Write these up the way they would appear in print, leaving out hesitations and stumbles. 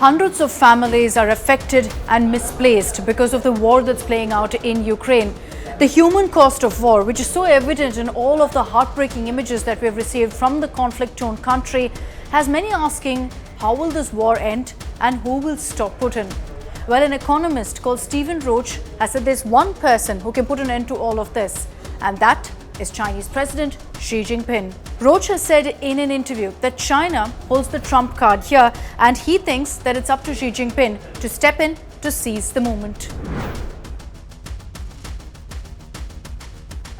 Hundreds of families are affected and misplaced because of the war that's playing out in Ukraine. The human cost of war, which is so evident in all of the heartbreaking images that we've received from the conflict-torn country, has many asking, how will this war end and who will stop Putin? Well, an economist called Stephen Roach has said there's one person who can put an end to all of this, and that is Chinese President Xi Jinping. Roach has said in an interview that China holds the trump card here, and he thinks that it's up to Xi Jinping to step in to seize the moment.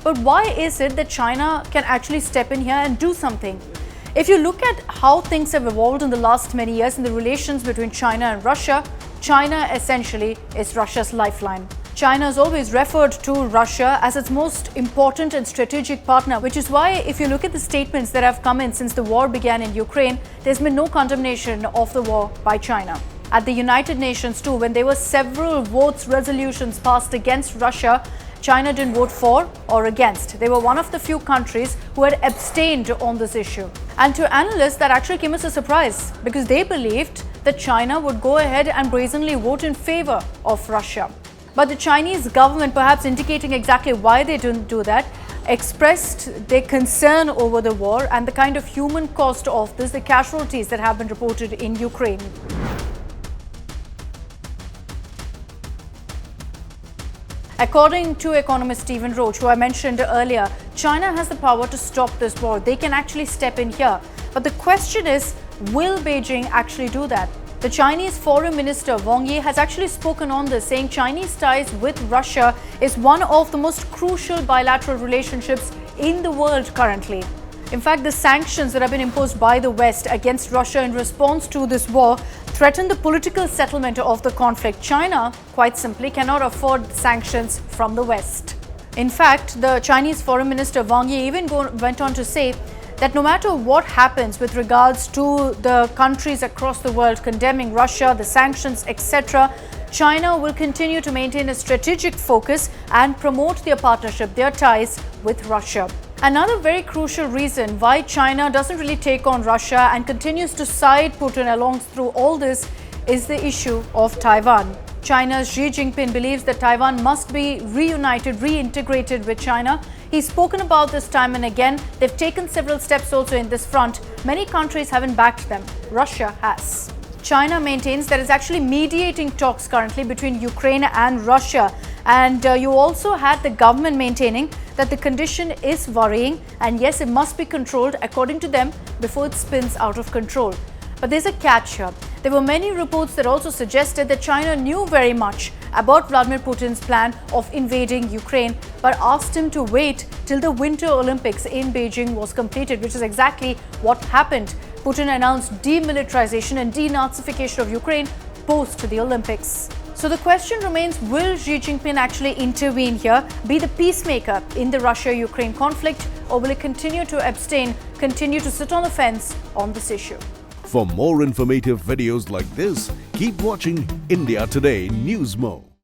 But why is it that China can actually step in here and do something? If you look at how things have evolved in the last many years in the relations between China and Russia, China essentially is Russia's lifeline. China has always referred to Russia as its most important and strategic partner, which is why if you look at the statements that have come in since the war began in Ukraine, there's been no condemnation of the war by China. At the United Nations too, when there were several resolutions passed against Russia, China didn't vote for or against. They were one of the few countries who had abstained on this issue. And to analysts, that actually came as a surprise because they believed that China would go ahead and brazenly vote in favor of Russia. But the Chinese government, perhaps indicating exactly why they didn't do that, expressed their concern over the war and the kind of human cost of this, the casualties that have been reported in Ukraine. According to economist Stephen Roach, who I mentioned earlier, China has the power to stop this war. They can actually step in here. But the question is, will Beijing actually do that? The Chinese Foreign Minister Wang Yi has actually spoken on this, saying Chinese ties with Russia is one of the most crucial bilateral relationships in the world currently. In fact, the sanctions that have been imposed by the West against Russia in response to this war threaten the political settlement of the conflict. China, quite simply, cannot afford sanctions from the West. In fact, the Chinese Foreign Minister Wang Yi even went on to say that no matter what happens with regards to the countries across the world condemning Russia, the sanctions, etc., China will continue to maintain a strategic focus and promote their partnership, their ties with Russia. Another very crucial reason why China doesn't really take on Russia and continues to side Putin along through all this is the issue of Taiwan. China's Xi Jinping believes that Taiwan must be reunited, reintegrated with China. He's spoken about this time and again. They've taken several steps also in this front. Many countries haven't backed them. Russia has. China maintains that it's actually mediating talks currently between Ukraine and Russia. And you also had the government maintaining that the condition is worrying and yes, it must be controlled according to them before it spins out of control. But there's a catch here. There were many reports that also suggested that China knew very much about Vladimir Putin's plan of invading Ukraine, but asked him to wait till the Winter Olympics in Beijing was completed, which is exactly what happened. Putin announced demilitarization and denazification of Ukraine post the Olympics. So the question remains, will Xi Jinping actually intervene here, be the peacemaker in the Russia-Ukraine conflict, or will he continue to abstain, continue to sit on the fence on this issue? For more informative videos like this, keep watching India Today Newsmo.